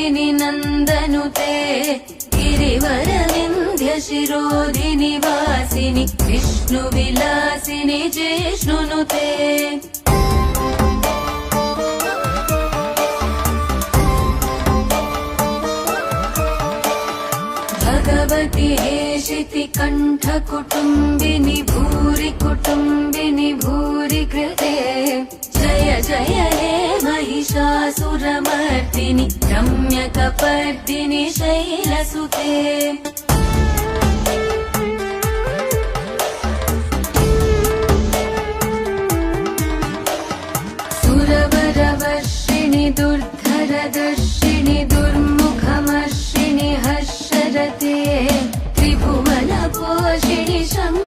विनोदिनि नन्दनुते गिरिवरविन्ध्यशिरोधिनि वासिनि विष्णुविलासिनि जिष्णुनुते भगवति हेशिति कण्ठकुटुम्बिनि भूरि कुटुम्बिनि भूरि कृते जय जय हे महिषासुरमर्दिनि रम्यकपर्दिनि शैलसुते।